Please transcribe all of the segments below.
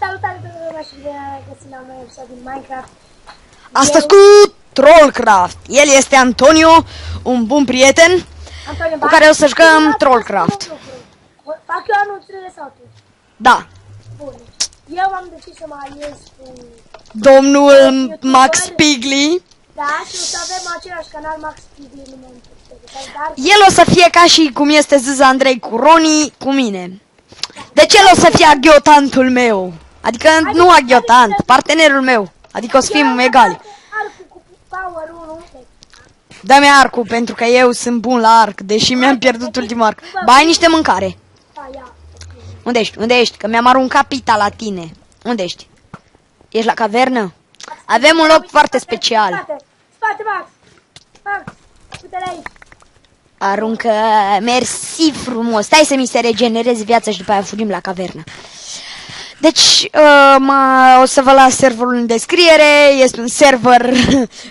Salutare tuturor lumea și bine am găsit la un nou episod din Minecraft. Astăzi cu Trollcraft. El este Antonio, un bun prieten cu care o să jucăm Trollcraft. Fac eu anunțurile sau tu? Da. Bun. Eu am decis să mă aliez cu Domnul Max Pigly. Da, și o să avem același canal Max Pigly în momentul ăsta. El o să fie ca și cum este Zâza Andrei cu Roni cu mine. Deci el o să fie aghiotantul meu. Adică nu aghiotant, partenerul meu. Adică o să fim egali. Arcul cu power 1. Dă-mi arcul pentru că eu sunt bun la arc, deși mi-am pierdut ultimul arc. Ba, ai niște mâncare. Da, ia. Unde ești? Unde ești? Că mi-am aruncat pita la tine. Unde ești? Ești la cavernă? Avem un loc foarte special. Spate, Max. Max, uite-le aici. Aruncă, mersi frumos. Stai să mi se regenereze viața și după aia fugim la cavernă. Deci, o să vă las serverul în descriere. Este un server,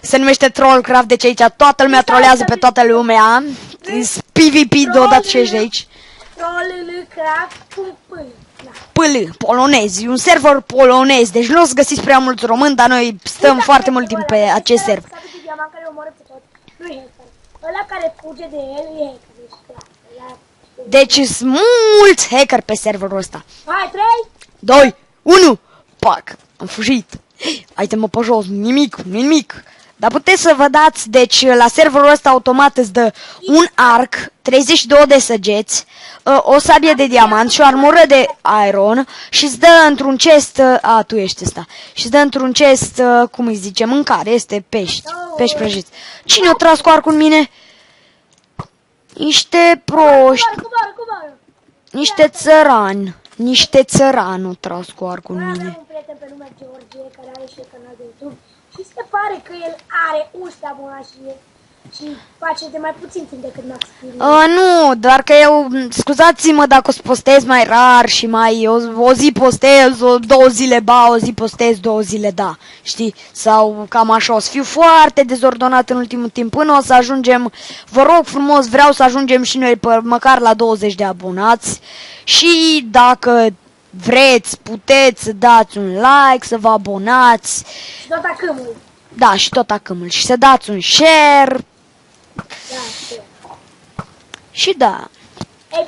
se numește Trollcraft, deci aici toată lumea trolează pe toată lumea. PvP deodată și ești de aici. PL, polonez, e un server polonez, deci nu o să găsiți prea mulți români, dar noi stăm foarte mult timp pe acest server. Ăla care fuge de el e hacker. Deci sunt mulți hacker pe serverul ăsta. Hai, 3! 2, 1, pac, am fugit. Haide-mă pe jos, nimic. Dar puteți să vă dați, deci la serverul ăsta automat îți dă un arc, 32 de săgeți, o sabie de diamant și o armură de iron și îți dă într-un chest, tu ești ăsta, și îți dă într-un chest, cum îi zice, mâncare, este pești prăjiți. Cine a tras cu arcul în mine? Niște proști, niște țărani au tras cu arcul în mine. Am un prieten pe nume George care are și canal de YouTube și se pare că el are 11 abonați și face de mai puțin timp decât Max Pigly. Nu, doar că eu, scuzați-mă dacă o să postez mai rar și mai o zi postez, 2 zile o zi postez, 2 zile da, știi? Sau cam așa, o să fiu foarte dezordonat în ultimul timp până o să ajungem, vă rog frumos, vreau să ajungem și noi măcar la 20 de abonați și dacă vreți, puteți să dați un like, să vă abonați. Și tot acâmul. Da, și tot acâmul. Și să dați un share. Și da.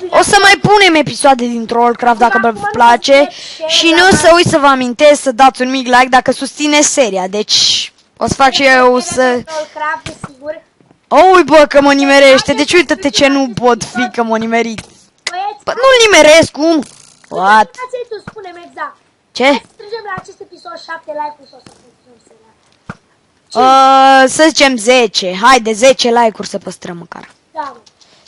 O să mai punem episoade din Trollcraft dacă vă place. Și nu să uit să vă amintesc să dați un mic like dacă susțineți seria. Deci o să fac și eu să... Ui bă că mă nimerește. Deci uite-te ce nu pot fi că mă nimerit. Bă, nu-l nimeresc, cum? What? Tu spune-mi exact. Ce? Strângem la acest episod 7 like-uri sau să păstrăm seria? Să zicem 10. Haide, 10 like-uri să păstrăm măcar. Da,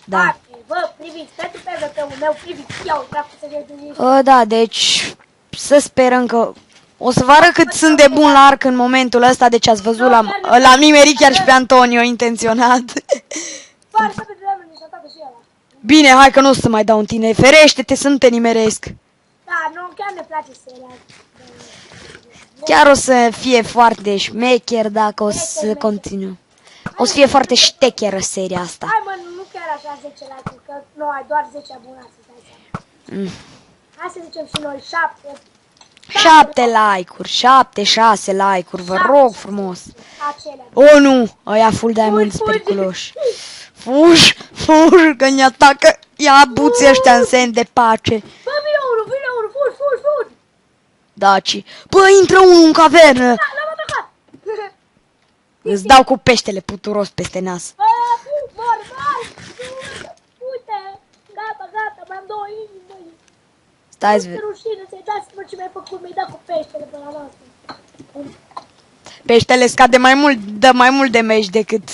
Da. Bă, priviți, pentru PvP-ul meu, priviți, iau, vreau să vedeți. Da, deci să sperăm că o să vă arăt cât sunt de bun la arc în momentul ăsta, deci ați văzut, l-am nimerit chiar și pe Antonio intenționat. Pare să pe vremea nici atât și ăla. Bine, hai că nu o să mai dau în tine, ferește-te să nu te nimeresc. Da, nu, chiar ne place seria. Chiar o să fie foarte șmecher dacă o să continuu. O să fie foarte ștecheră seria asta. Hai mă, nu chiar așa 10 like-uri, că nu ai doar 10 abonați, să dai seama. Hai să zicem și noi 7. 7 like-uri, 7, 6 like-uri, vă rog frumos. Acelea. Oh nu, ăia full diamonds periculoși. Fugi, că ne atacă, ia buții ăștia în semn de pace. Bă, vine unul, fugi. Daci. Bă, intră unul în cavernă. L-am atacat. Îți dau cu peștele puturos peste nas. Bă, mor. Uite, gata, m-am 2 inimi, băi. Stai Nu-ți rușine să-i dați-mă ce mi-ai făcut, mi-ai dat cu peștele pe la noastră. Peștele scade mai mult, dă mai mult de meci decât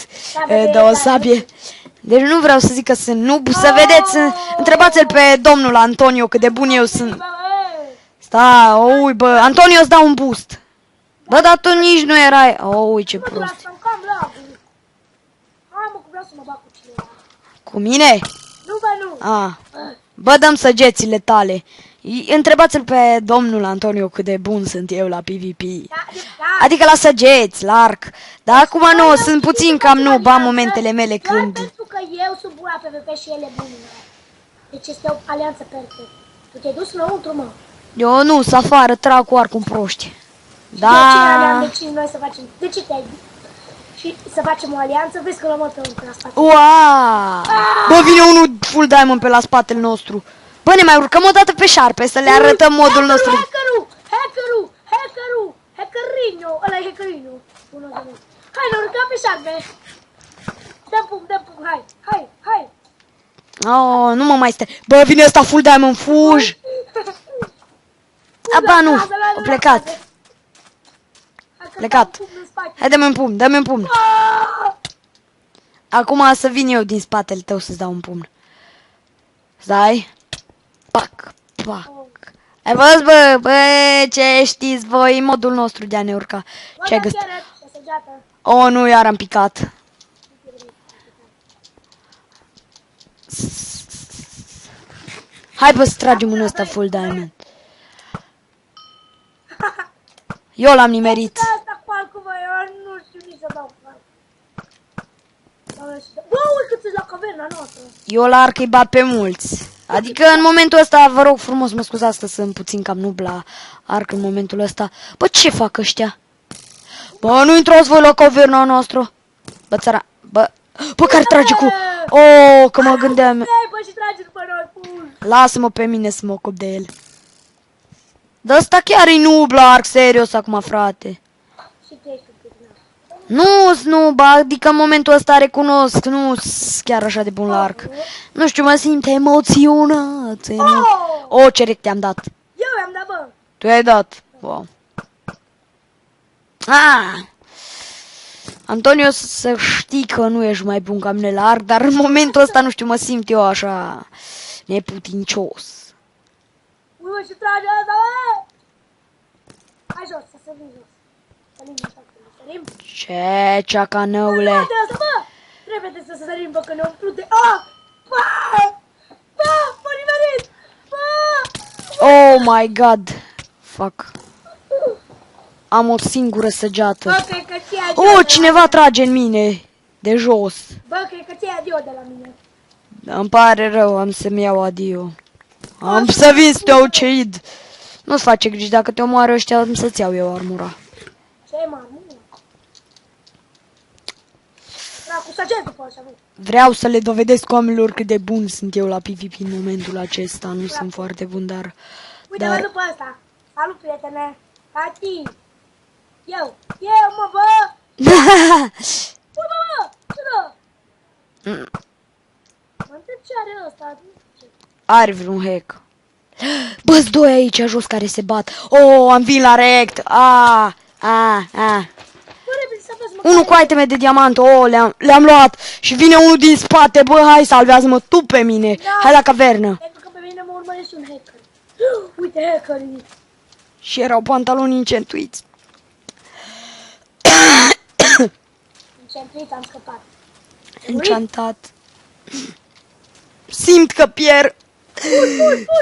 dă o sabie. Deci nu vreau să zic că sunt noob, să vedeți, întrebați-l pe domnul Antonio cât de bun eu sunt. Ui bă, Antonio îți dau un boost. Bă, dar tu nici nu erai, ui ce prost. Hai mă, că vreau să mă bag cu cineva. Cu mine? Nu, bă, nu. Bă, dăm săgețile tale. Întrebați-l pe domnul Antonio cât de bun sunt eu la PvP. Adică la săgeți, la arc. Dar acum nu, sunt puțin cam noob, am momentele mele când... Doar pentru că eu sunt bun la PvP și el e bun. Deci este o alianță perfectă. Tu te-ai dus înăuntru, mă. Eu nu, să afară, trag cu arcul proști. De aceea ne-am Da. decis noi să facem... De ce te-ai... Și să facem o alianță, vezi că l-am pe la spate. Ua! Bă, vine unul full diamond pe la spatele nostru. Bă, ne mai urcăm o dată pe șarpe să le arătăm modul nostru. Hackerino, ăla e hackerino. Hai, ne urcăm pe șarpe. Dăm pum, hai. Oh, nu mă mai stai. Bă, vine ăsta full diamond, fugi. Aba, nu, a plecat. Plecat. Hai, dă-mi un pumn. Acum să vin eu din spatele tău să-ți dau un pumn. Stai. Pac. Ai văzut, bă, ce știți voi, modul nostru de a ne urca. Ce ai găsit? Oh, nu, iar am picat. Hai, bă, să tragem un ăsta full diamond. Eu l-am nimerit. Asta cu alcul, bă, eu nu știu nici să dau cu alcul. Bă, uite-ți la caverna noastră. Eu la arc îi bat pe mulți. Adică în momentul ăsta, vă rog frumos, mă scuzați că sunt puțin cam noob la arc în momentul ăsta. Bă, ce fac ăștia? Bă, nu intrați voi la caverna noastră. Bă, țara, bă, care trage cu... Oh, că mă gândeam... Bă, și trage după noi, Lasă-mă pe mine să mă ocup de el. Dar ăsta chiar e noob la arc, serios acum, frate. Și tu ești un pic, Nu, adică în momentul ăsta recunosc, nu sunt chiar așa de bun la arc. Nu știu, mă simt emoționat. Oh, ce rec te-am dat. Eu i-am dat, bă. Tu i-ai dat. Wow. Antonio, să știi că nu ești mai bun ca mine la arc, dar în momentul ăsta, nu știu, mă simt eu așa neputincios. Ui, bă, și trage asta, bă. Hai jos, să sărim jos. Sărim așa, sărim. Ce, ceacanăule. Bă, asta, bă. Trebuie să sărim, bă, că ne umplu de... Bă, mă nimerit. Bă. Oh my god. Fuck. Am o singură săgeată. Bă, cred că ți-ai adio Oh, cineva trage în mine. De jos. Bă, cred că ți-ai adio de la mine. Îmi pare rău, am să-mi iau adio. Am să vin să te ucid. Nu-ți face griji, dacă te omoară ăștia, am să-ți iau eu armura. Ce e, mă? Cu săgeți după așa, bă. Vreau să le dovedesc oamenilor cât de bun sunt eu la PvP în momentul acesta. Nu sunt foarte bun, dar... Uite-mă după ăsta. Salut, prietene. Tati. Eu, mă, bă. Bă, ce dă? Mă întreb ce are ăsta. Are vreun hack. Bă-s doi aici jos care se bat. Oh, am vin la rect. Unul cu iteme de diamant. Oh, le-am luat. Și vine unul din spate. Bă, hai, salvează-mă tu pe mine. Da. Hai la cavernă. Pentru că pe mine mă urmărește un hacker. Uite hackerii. Și erau pantaloni încentuiți. Încentrit, am scăpat. Enchantat. Simt că pierd.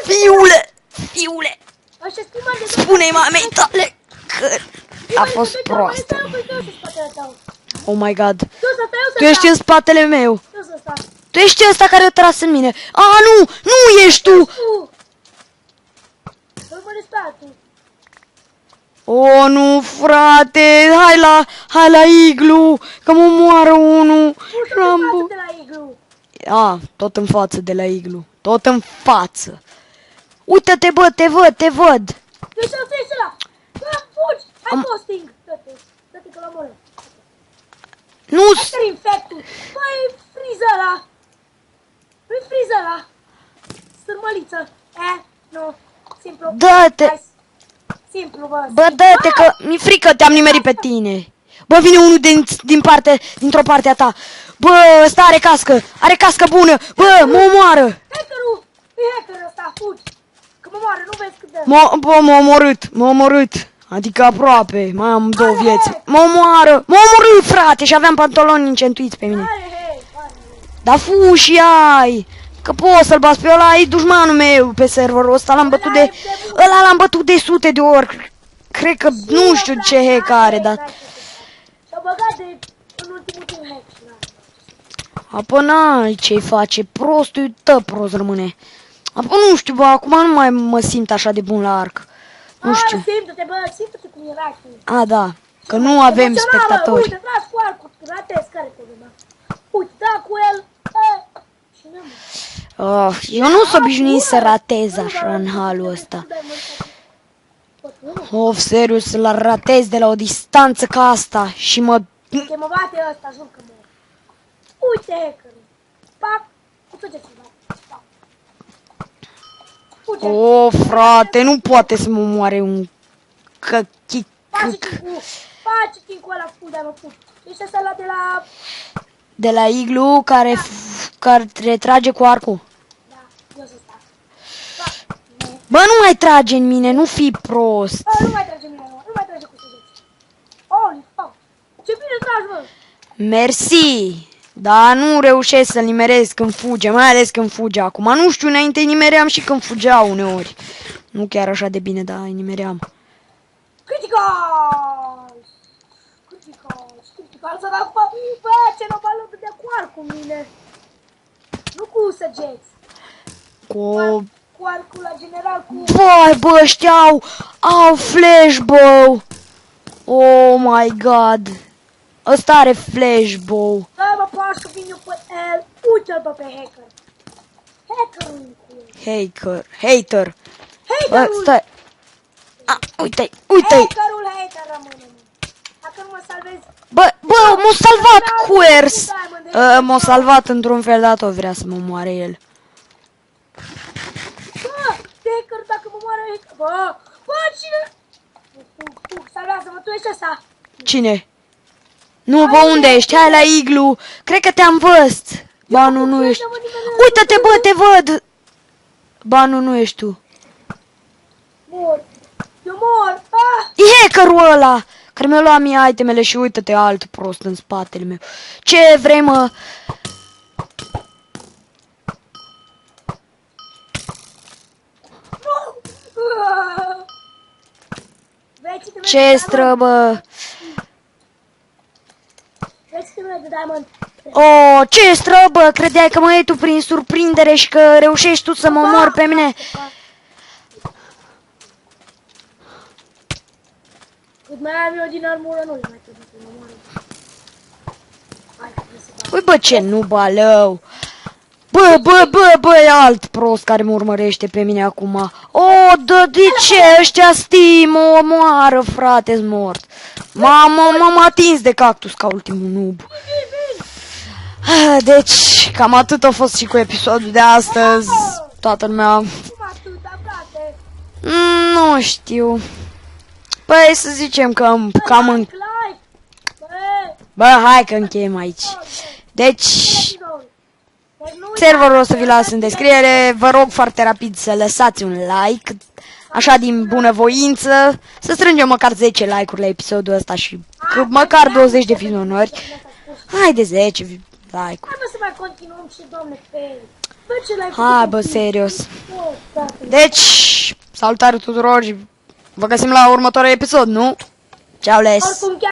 Fiule. Așa schimbă de... Spune-i mamei tale că a fost proastă. Oh my god. Tu ești în spatele meu. Tu ești ăsta care a tras în mine. Nu ești tu. Oh, nu, frate. Hai la iglu. Că mă moară unul. Rambo. Tot în față de la iglu. Tot în față. Uite-te, bă, te văd. Ești ăla. Bă, fugi. Hai posting. Dă-te că l-am. Nu. Hai infectul. Băi, friză ăla. Nu-i friză ăla. Sârmăliță. Nu. Simplu. Dă-te. Simplu, bă. Bă, dă-te că mi-e frică, te-am nimerit pe tine. Bă, vine unul dintr-o parte a ta. Bă, ăsta are cască bună. Bă, mă omoară. Hackerul. E hackerul ăsta, fugi. Că mă moară, nu vezi cât de... Bă, m-a omorât. Adică aproape, mai am două vieți. M-a omorât, frate, și aveam pantaloni încentuiți pe mine. Dar fugi și ai. Că poți să-l bați pe ăla, e dușmanul meu pe serverul ăsta, l-am bătut de sute de ori. Cred că nu știu ce hack are, dar... S-a băgat de în ultimul timp hack. Apă n-ai ce-i face, prostul tău prost rămâne. Nu știu, bă, acum nu mai mă simt așa de bun la arc. Nu știu. Simte-te, bă, simte-te cum erai tu. A, da. Că nu avem Emoțional, spectatori. Uite, tragi cu arcul, ratezi, care problema? Uite, da cu el, și nu, mă. Eu nu sunt obișnuit să ratez așa în halul ăsta. Serios, să-l ratez de la o distanță ca asta și mă... Te mă bate ăsta, jur că mor. Uite hackerul. Pac, cu săgeți-l, da. Uite. Frate, nu poate să mă moare un căchic. Face-ti cu ăla, unde mă fut. Ești ăsta la de la... De la iglu care trage cu arcul. Da, eu să stau. Bă, nu mai trage în mine, nu fi prost. Nu mai trage mine, nu mai trage cu săgeți. Holy fuck. Ce bine tragi, mă. Mersi. Dar nu reușesc să-l nimeresc când fuge, mai ales când fuge acum. Nu știu, înainte îi nimeream și când fugea uneori. Nu chiar așa de bine, dar îi nimeream. Critical! Critical să dau cu... Bă, ce nobală dădea cu arcul în mine. Nu cu săgeți. Cu arcul la general, cu... Bă, ăștia au flashbow. Oh my god. Ăsta are flashbow. Da, mă, poate să vin eu pe el. Uite-l, bă, pe hacker. Hackerul cu el. Hater. Bă, stai. Uite-i. Hater rămâne, mă. Dacă nu mă salvezi... Bă, m-a salvat Quers. M-a salvat într-un fel, dar tot vrea să mă moare el. Bă, hacker, dacă mă moare hacker... Bă, cine... Salvează-mă, tu ești ăsta. Cine? Nu, bă, unde ești? Hai la iglu. Cred că te-am văzut. Ba, nu ești. Uită-te, bă, te văd. Ba, nu ești tu. Mor. Eu mor. E hackerul ăla care mi-a luat mie itemele și uită-te alt prost în spatele meu. Ce vrei, mă? Ce străbă? Ce străbă? Credeai că mă iei tu prin surprindere și că reușești tu să mă omori pe mine? Cât mai am eu din armură, nu le mai trebuie să mă omoară. Ui, bă, ce nubalău! Bă, e alt prost care mă urmărește pe mine acum. De ce ăștia mă omoară, frate-s mort. M-am atins de cactus ca ultimul noob. Deci, cam atât a fost și cu episodul de astăzi. Toată lumea... Nu știu. Păi să zicem că cam în... Bă, hai că încheiem aici. Deci... Serverul o să vi las în descriere. Vă rog foarte rapid să lăsați un like. Așa din bunăvoință. Să strângem măcar 10 like-uri la episodul ăsta și măcar 20 de vizionări. Hai de 10 like-uri. Hai să mai continuăm și domne pe el. Hai bă, serios. Deci, salutare tuturor și vă găsim la următorul episod, nu? Ceau les!